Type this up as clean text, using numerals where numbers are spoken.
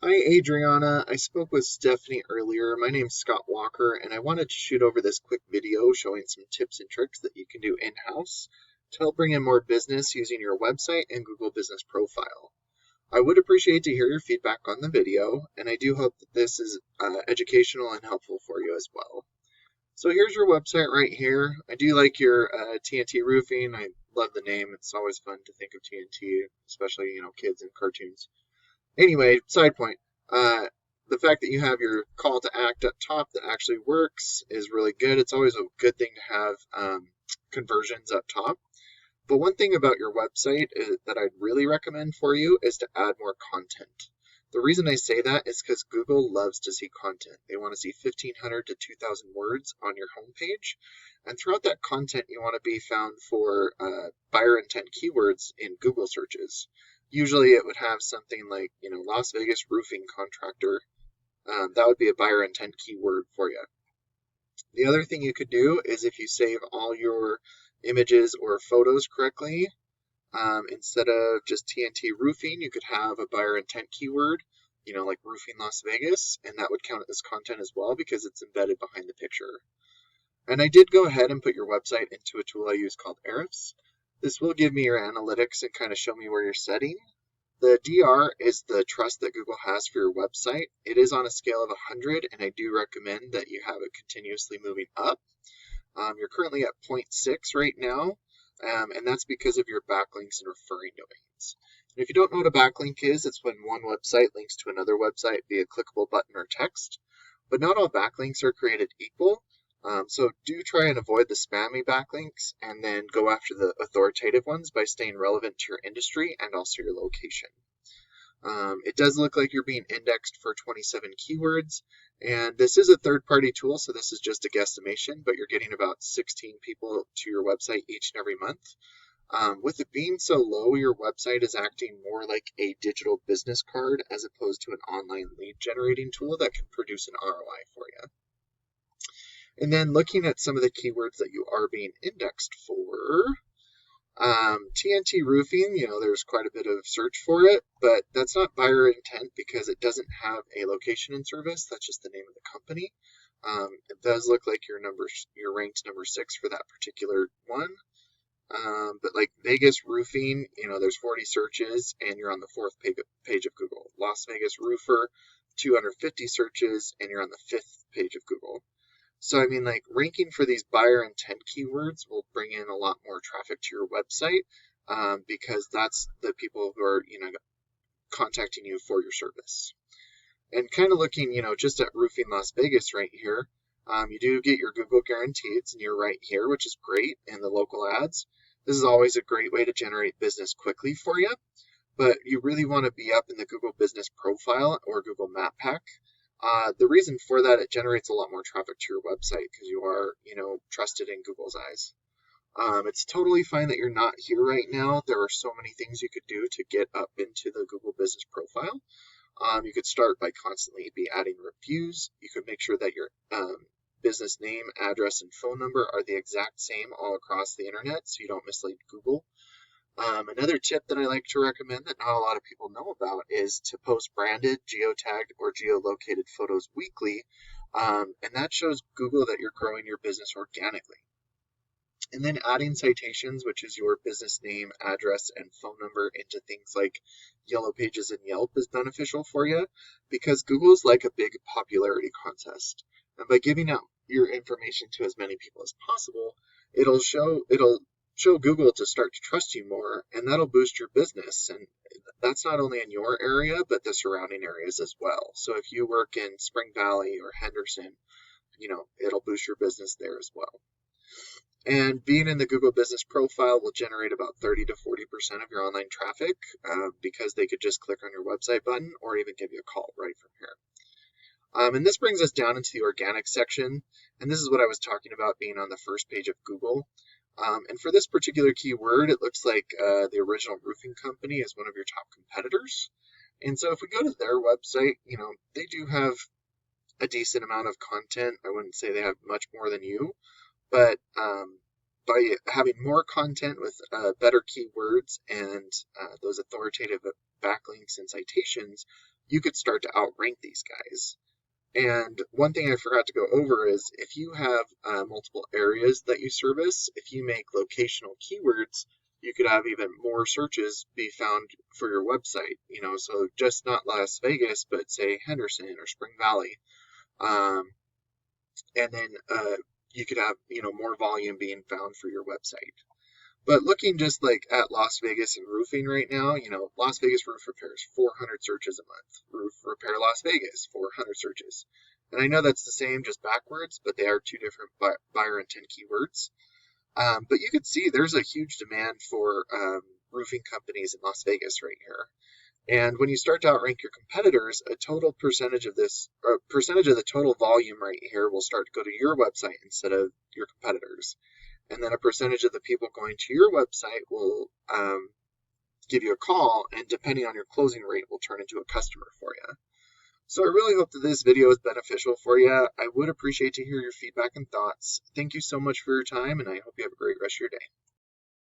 Hi, Adriana. I spoke with Stephanie earlier. My name's Scott Walker, and I wanted to shoot over this quick video showing some tips and tricks that you can do in-house to help bring in more business using your website and Google Business Profile. I would appreciate to hear your feedback on the video, and I do hope that this is educational and helpful for you as well. So here's your website right here. I do like your TNT Roofing. I love the name. It's always fun to think of TNT, especially, kids and cartoons. Anyway, side point. Uh, the fact that you have your call to act up top that actually works is really good. It's always a good thing to have conversions up top. But one thing about your website that I'd really recommend for you is to add more content. The reason I say that is because Google loves to see content. They want to see 1,500 to 2,000 words on your homepage. And throughout that content, you want to be found for buyer intent keywords in Google searches. Usually it would have something like, Las Vegas roofing contractor. That would be a buyer intent keyword for you. The other thing you could do is if you save all your images or photos correctly, instead of just TNT roofing, you could have a buyer intent keyword, like roofing Las Vegas, and that would count as content as well because it's embedded behind the picture. And I did go ahead and put your website into a tool I use called Ahrefs. This will give me your analytics and kind of show me where you're setting. The DR is the trust that Google has for your website. It is on a scale of 100, and I do recommend that you have it continuously moving up. You're currently at 0.6 right now, and that's because of your backlinks and referring domains. And if you don't know what a backlink is, it's when one website links to another website via clickable button or text. But not all backlinks are created equal. So do try and avoid the spammy backlinks and then go after the authoritative ones by staying relevant to your industry and also your location. It does look like you're being indexed for 27 keywords, and this is a third-party tool, so this is just a guesstimation, but you're getting about 16 people to your website each and every month. With it being so low, your website is acting more like a digital business card as opposed to an online lead generating tool that can produce an ROI for you. And then looking at some of the keywords that you are being indexed for, TNT roofing, there's quite a bit of search for it, but that's not buyer intent because it doesn't have a location in service. That's just the name of the company. It does look like you're ranked number 6 for that particular one. But like Vegas roofing, there's 40 searches and you're on the 4th page of Google. Las Vegas roofer, 250 searches and you're on the 5th page of Google. So, ranking for these buyer intent keywords will bring in a lot more traffic to your website because that's the people who are, contacting you for your service. And kind of looking, just at roofing Las Vegas right here, you do get your Google guarantee. It's near right here, which is great, and the local ads. This is always a great way to generate business quickly for you, but you really want to be up in the Google Business Profile or Google Map Pack. The reason for that, it generates a lot more traffic to your website because you are, trusted in Google's eyes. It's totally fine that you're not here right now. There are so many things you could do to get up into the Google Business Profile. You could start by constantly be adding reviews. You could make sure that your business name, address, and phone number are the exact same all across the internet so you don't mislead Google. Another tip that I like to recommend that not a lot of people know about is to post branded, geotagged, or geolocated photos weekly, and that shows Google that you're growing your business organically. And then adding citations, which is your business name, address, and phone number into things like Yellow Pages and Yelp is beneficial for you because Google's like a big popularity contest. And by giving out your information to as many people as possible, it'll show Google to start to trust you more, and that'll boost your business. And that's not only in your area, but the surrounding areas as well. So if you work in Spring Valley or Henderson, it'll boost your business there as well. And being in the Google Business Profile will generate about 30 to 40% of your online traffic because they could just click on your website button or even give you a call right from here. And this brings us down into the organic section. And this is what I was talking about being on the first page of Google. And for this particular keyword, it looks like the Original Roofing Company is one of your top competitors. And so if we go to their website, they do have a decent amount of content. I wouldn't say they have much more than you, but by having more content with better keywords and those authoritative backlinks and citations, you could start to outrank these guys. And one thing I forgot to go over is if you have multiple areas that you service, if you make locational keywords, you could have even more searches be found for your website. So just not Las Vegas, but say Henderson or Spring Valley. And then you could have, more volume being found for your website. But looking just like at Las Vegas and roofing right now, Las Vegas roof repairs, 400 searches a month. Roof repair Las Vegas, 400 searches. And I know that's the same, just backwards, but they are two different buyer intent keywords. But you can see there's a huge demand for roofing companies in Las Vegas right here. And when you start to outrank your competitors, a total percentage of the total volume right here will start to go to your website instead of your competitors. And then a percentage of the people going to your website will give you a call, and depending on your closing rate, will turn into a customer for you. So I really hope that this video is beneficial for you. I would appreciate to hear your feedback and thoughts. Thank you so much for your time, and I hope you have a great rest of your day.